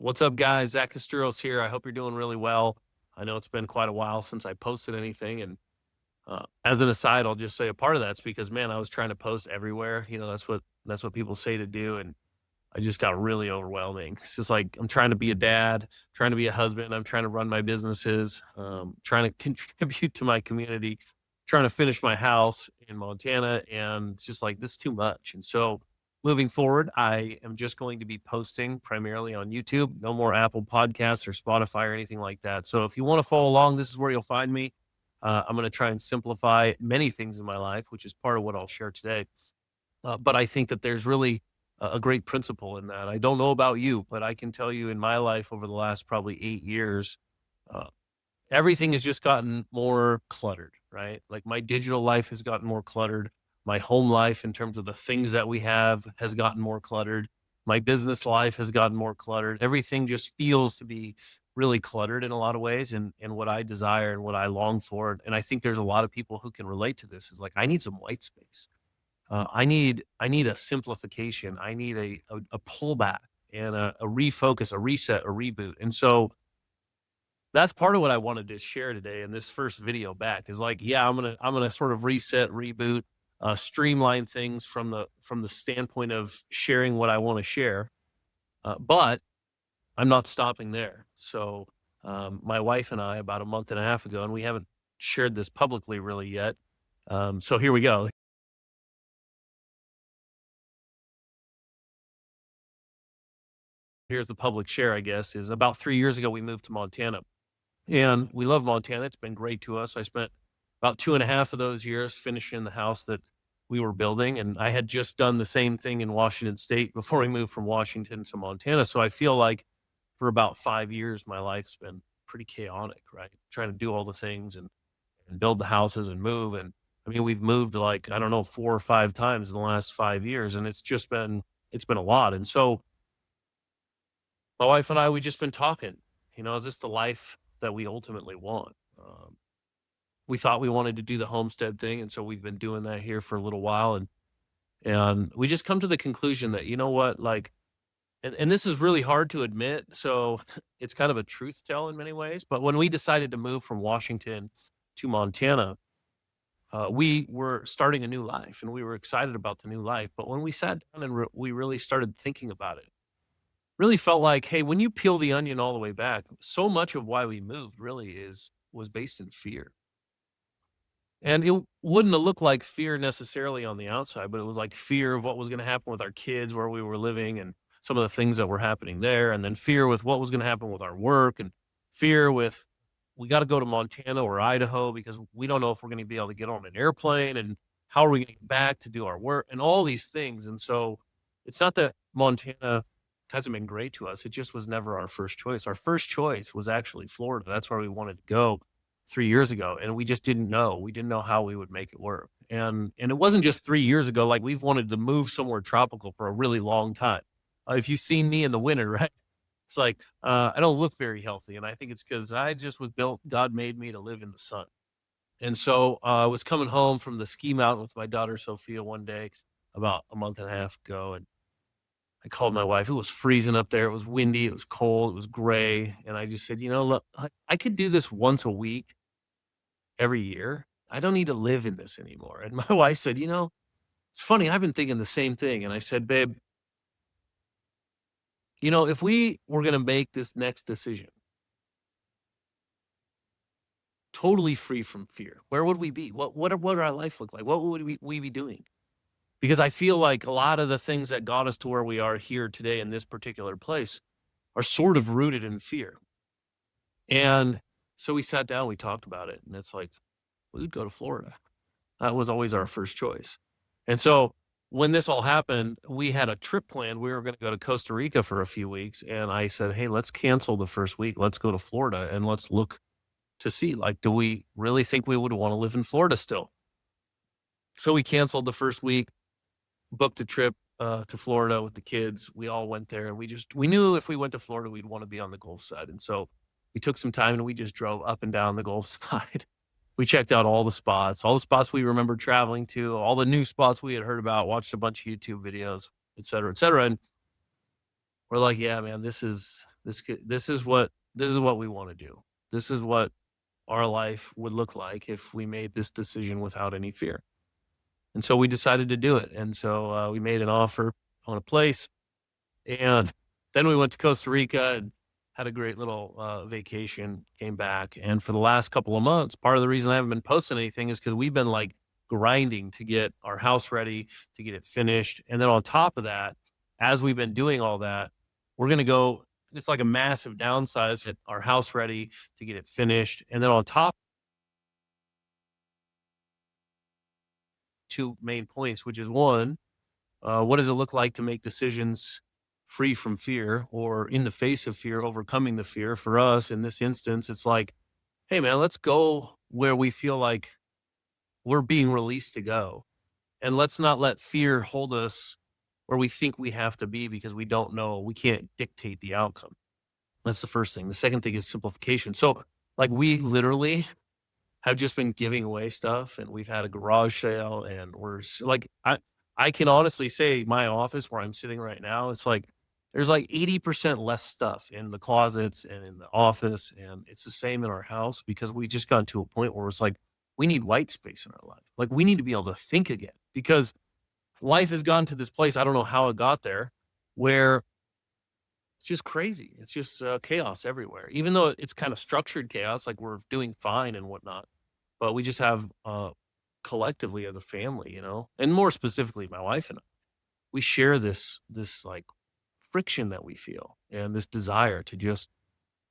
What's up, guys? Zach Casturos here. I hope you're doing really well. I know it's been quite a while since I posted anything, and as an aside, I'll just say a part of that's because, man, I was trying to post everywhere. That's what people say to do, and I just got really overwhelming. It's just like I'm trying to be a dad, trying to be a husband. I'm trying to run my businesses, trying to contribute to my community, trying to finish my house in Montana, and it's just like this is too much. And so, moving forward, I am just going to be posting primarily on YouTube. No more Apple Podcasts or Spotify or anything like that. So, if you want to follow along, this is where you'll find me. I'm going to try and simplify many things in my life, which is part of what I'll share today. But I think that there's really a great principle in that. I don't know about you, but I can tell you in my life over the last probably 8 years, uh, everything has just gotten more cluttered, right? Like my digital life has gotten more cluttered. My home life, in terms of the things that we have, has gotten more cluttered. My business life has gotten more cluttered. Everything just feels to be really cluttered in a lot of ways, and what I desire and what I long for. And I think there's a lot of people who can relate to this is like, I need some white space. I need a simplification. I need a pullback and a refocus, a reset, a reboot. And so that's part of what I wanted to share today in this first video back is like, yeah, I'm gonna sort of reset, reboot, streamline things from the standpoint of sharing what I want to share. But I'm not stopping there. So my wife and I, about a month and a half ago, and we haven't shared this publicly really yet. So here we go. Here's the public share, I guess, is about 3 years ago, we moved to Montana. And we love Montana. It's been great to us. I spent about 2.5 of those years finishing the house that we were building. And I had just done the same thing in Washington State before we moved from Washington to Montana. So I feel like for about 5 years, my life's been pretty chaotic, right? Trying to do all the things and build the houses and move. And I mean, we've moved like, I don't know, 4 or 5 times in the last 5 years. And it's been a lot. And so my wife and I, we just been talking, is this the life that we ultimately want? We thought we wanted to do the homestead thing, and so we've been doing that here for a little while, and we just come to the conclusion that, you know what, like, and this is really hard to admit, so it's kind of a truth tell in many ways, but when we decided to move from Washington to Montana, we were starting a new life, and we were excited about the new life, but when we sat down and we really started thinking about it, really felt like, hey, when you peel the onion all the way back, so much of why we moved really is was based in fear. And it wouldn't have looked like fear necessarily on the outside, but it was like fear of what was going to happen with our kids where we were living and some of the things that were happening there. And then fear with what was going to happen with our work and fear with we got to go to Montana or Idaho because we don't know if we're going to be able to get on an airplane and how are we going to get back to do our work and all these things. And so it's not that Montana hasn't been great to us. It just was never our first choice. Our first choice was actually Florida. That's where we wanted to go 3 years ago, and we just didn't know. We didn't know how we would make it work, and it wasn't just 3 years ago, like, we've wanted to move somewhere tropical for a really long time. If you've seen me in the winter, right, it's like, I don't look very healthy, and I think it's because I just was built God made me to live in the sun, and so, I was coming home from the ski mountain with my daughter Sophia one day about a month and a half ago, and I called my wife. It was freezing up there, it was windy, it was cold, it was gray, and I just said, "You know, look, I could do this once a week every year. I don't need to live in this anymore." And my wife said, it's funny. I've been thinking the same thing. And I said, babe, if we were going to make this next decision totally free from fear, where would we be? What would our life look like? What would we be doing? Because I feel like a lot of the things that got us to where we are here today in this particular place are sort of rooted in fear. And so we sat down, we talked about it, and it's like, we would go to Florida. That was always our first choice. And so when this all happened, we had a trip planned. We were going to go to Costa Rica for a few weeks. And I said, hey, let's cancel the first week. Let's go to Florida and let's look to see, like, do we really think we would want to live in Florida still? So we canceled the first week, booked a trip to Florida with the kids. We all went there and we knew if we went to Florida, we'd want to be on the Gulf side. And so we took some time and we just drove up and down the Gulf side. We checked out all the spots we remember traveling to, all the new spots we had heard about, watched a bunch of YouTube videos, et cetera, et cetera. And we're like, yeah, man, this is this is what we want to do. This is what our life would look like if we made this decision without any fear. And so we decided to do it. And so we made an offer on a place, and then we went to Costa Rica and had a great little vacation, came back. And for the last couple of months, part of the reason I haven't been posting anything is because we've been like grinding to get our house ready, to get it finished. And then on top of that, as we've been doing all that, we're going to go, it's like a massive downsize, get our house ready to get it finished. And then on top, two main points, which is one, what does it look like to make decisions free from fear or in the face of fear, overcoming the fear? For us, in this instance, it's like, hey, man, let's go where we feel like we're being released to go. And let's not let fear hold us where we think we have to be because we don't know, we can't dictate the outcome. That's the first thing. The second thing is simplification. So, like, we literally have just been giving away stuff, and we've had a garage sale, and like, I can honestly say my office where I'm sitting right now, it's like there's like 80% less stuff in the closets and in the office, and it's the same in our house because we just got to a point where it's like we need white space in our life. Like, we need to be able to think again because life has gone to this place. I don't know how it got there, where it's just crazy. It's just chaos everywhere. Even though it's kind of structured chaos, like we're doing fine and whatnot, but we just have collectively as a family, and more specifically, my wife and I, we share this like friction that we feel and this desire to just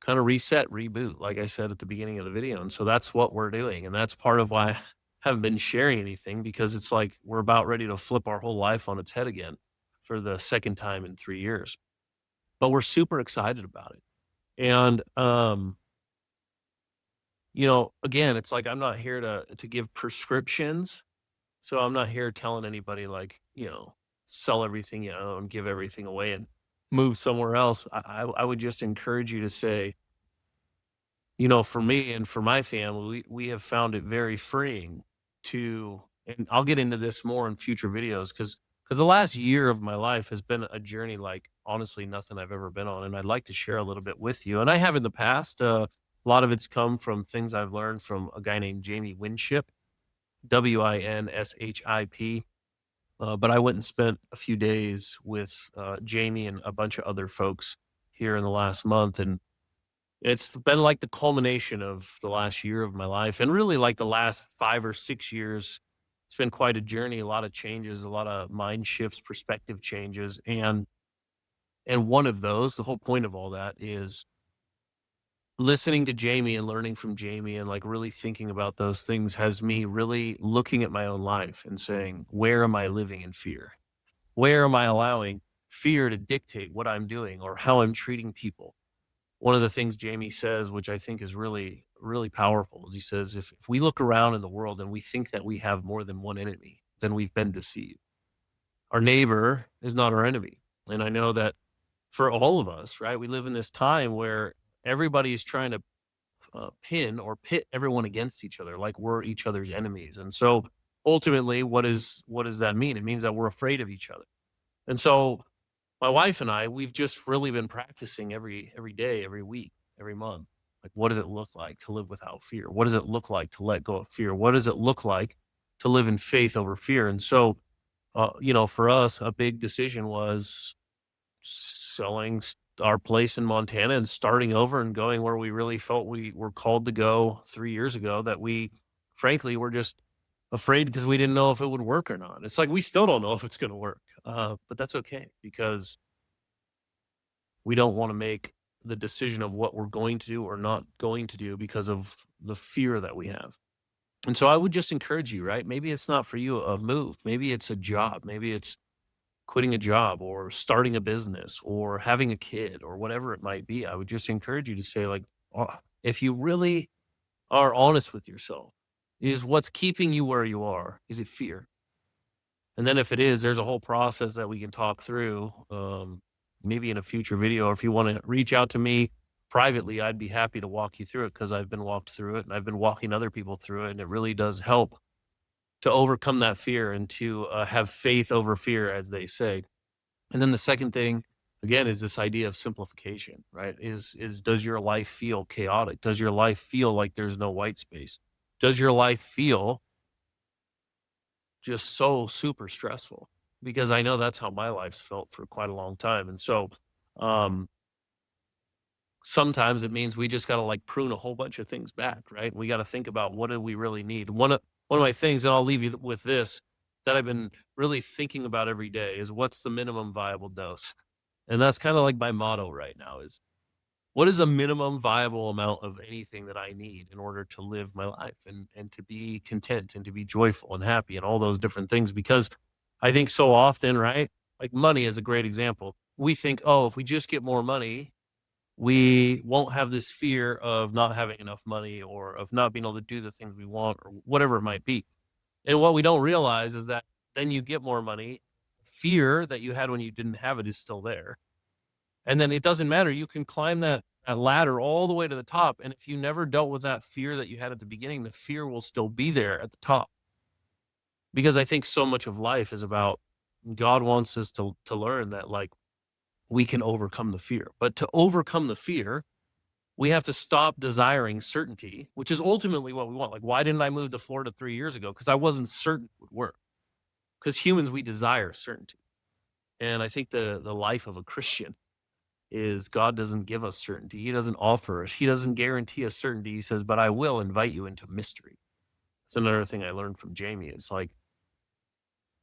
kind of reset, reboot, like I said at the beginning of the video. And so that's what we're doing, and that's part of why I haven't been sharing anything, because it's like we're about ready to flip our whole life on its head again for the second time in 3 years. But we're super excited about it. And again, it's like I'm not here to give prescriptions. So I'm not here telling anybody like, sell everything you own, give everything away and move somewhere else. I would just encourage you to say, for me and for my family, we have found it very freeing to, and I'll get into this more in future videos, because the last year of my life has been a journey like honestly nothing I've ever been on, and I'd like to share a little bit with you. And I have in the past. A lot of it's come from things I've learned from a guy named Jamie Winship, Winship. But I went and spent a few days with Jamie and a bunch of other folks here in the last month, and it's been like the culmination of the last year of my life, and really like the last 5 or 6 years. It's been quite a journey, a lot of changes, a lot of mind shifts, perspective changes, and one of those, the whole point of all that is listening to Jamie and learning from Jamie and like really thinking about those things has me really looking at my own life and saying, where am I living in fear? Where am I allowing fear to dictate what I'm doing or how I'm treating people? One of the things Jamie says, which I think is really, really powerful, is he says, if we look around in the world and we think that we have more than one enemy, then we've been deceived. Our neighbor is not our enemy. And I know that for all of us, right, we live in this time where everybody is trying to pin or pit everyone against each other, like we're each other's enemies. And so ultimately, what does that mean? It means that we're afraid of each other. And so my wife and I, we've just really been practicing every day, every week, every month. Like, what does it look like to live without fear? What does it look like to let go of fear? What does it look like to live in faith over fear? And so, for us, a big decision was selling our place in Montana and starting over and going where we really felt we were called to go 3 years ago, that we frankly were just afraid because we didn't know if it would work or not. It's like we still don't know if it's gonna work, but that's okay because we don't wanna make the decision of what we're going to do or not going to do because of the fear that we have. And so I would just encourage you, right? Maybe it's not for you a move, maybe it's a job, maybe it's quitting a job or starting a business or having a kid or whatever it might be. I would just encourage you to say, like, if you really are honest with yourself, is what's keeping you where you are? Is it fear? And then if it is, there's a whole process that we can talk through, maybe in a future video. Or if you want to reach out to me privately, I'd be happy to walk you through it because I've been walked through it and I've been walking other people through it. And it really does help to overcome that fear and to have faith over fear, as they say. And then the second thing, again, is this idea of simplification, right? Does your life feel chaotic? Does your life feel like there's no white space? Does your life feel just so super stressful? Because I know that's how my life's felt for quite a long time. And so um sometimes it means we just got to like prune a whole bunch of things back, right? We got to think about what do we really need. One of my things, and I'll leave you with this, that I've been really thinking about every day is what's the minimum viable dose? And that's kind of like my motto right now is what is a minimum viable amount of anything that I need in order to live my life and to be content and to be joyful and happy and all those different things? Because I think so often, right? Like money is a great example. We think, oh, if we just get more money, we won't have this fear of not having enough money or of not being able to do the things we want or whatever it might be. And what we don't realize is that then you get more money, fear that you had when you didn't have it is still there. And then it doesn't matter. You can climb that ladder all the way to the top. And if you never dealt with that fear that you had at the beginning, the fear will still be there at the top. Because I think so much of life is about God wants us to learn that like we can overcome the fear. But to overcome the fear, we have to stop desiring certainty, which is ultimately what we want. Like, why didn't I move to Florida 3 years ago? Because I wasn't certain it would work. Because humans, we desire certainty. And I think the life of a Christian is God doesn't give us certainty. He doesn't offer us. He doesn't guarantee us certainty. He says, but I will invite you into mystery. That's another thing I learned from Jamie. It's like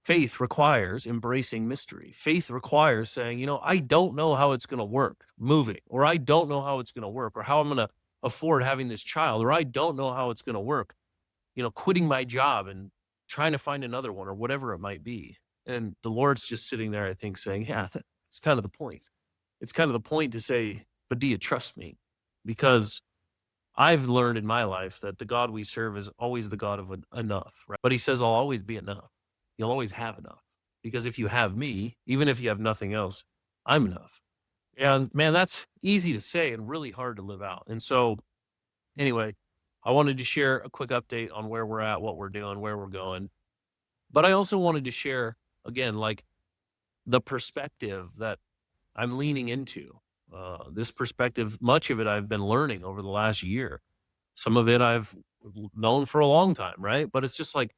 faith requires embracing mystery. Faith requires saying, I don't know how it's going to work moving, or I don't know how it's going to work, or how I'm going to afford having this child, or I don't know how it's going to work, quitting my job and trying to find another one, or whatever it might be. And the Lord's just sitting there, I think, saying, yeah, that's kind of the point. It's kind of the point to say, but do you trust me? Because I've learned in my life that the God we serve is always the God of enough, right? But he says, I'll always be enough. You'll always have enough. Because if you have me, even if you have nothing else, I'm enough. And man, that's easy to say and really hard to live out. And so, anyway, I wanted to share a quick update on where we're at, what we're doing, where we're going. But I also wanted to share, again, like the perspective that I'm leaning into. This perspective, much of it I've been learning over the last year. Some of it I've known for a long time, right? But it's just like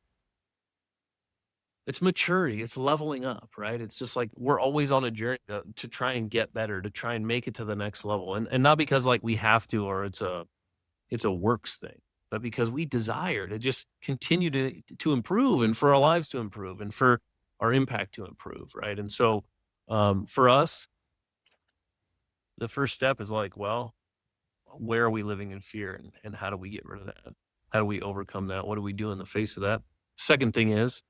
it's maturity, it's leveling up, right? It's just like we're always on a journey to try and get better, to try and make it to the next level, and not because like we have to or it's a works thing, but because we desire to just continue to improve and for our lives to improve and for our impact to improve, right? And so for us, the first step is like, well, where are we living in fear and how do we get rid of that? How do we overcome that? What do we do in the face of that? Second thing is,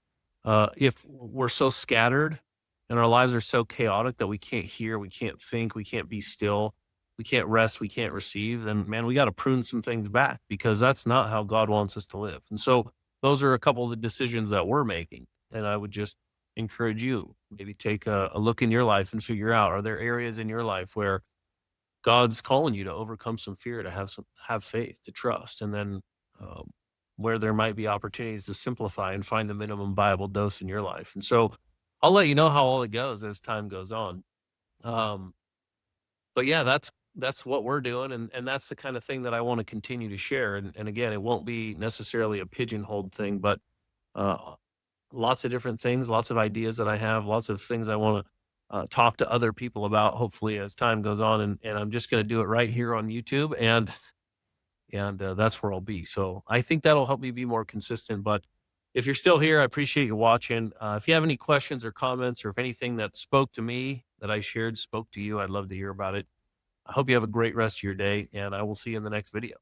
if we're so scattered and our lives are so chaotic that we can't hear, we can't think, we can't be still, we can't rest, we can't receive, then man, we got to prune some things back because that's not how God wants us to live. And so those are a couple of the decisions that we're making. And I would just encourage you, maybe take a look in your life and figure out, are there areas in your life where God's calling you to overcome some fear, to have faith, to trust, and then um, where there might be opportunities to simplify and find the minimum viable dose in your life. And so I'll let you know how all it goes as time goes on. Um, but yeah, that's what we're doing, and that's the kind of thing that I want to continue to share. And again, it won't be necessarily a pigeonholed thing, but uh, lots of different things, lots of ideas that I have, lots of things I want to talk to other people about. Hopefully, as time goes on, and I'm just going to do it right here on YouTube, and that's where I'll be. So I think that'll help me be more consistent. But if you're still here, I appreciate you watching. If you have any questions or comments, or if anything that spoke to me that I shared spoke to you, I'd love to hear about it. I hope you have a great rest of your day, and I will see you in the next video.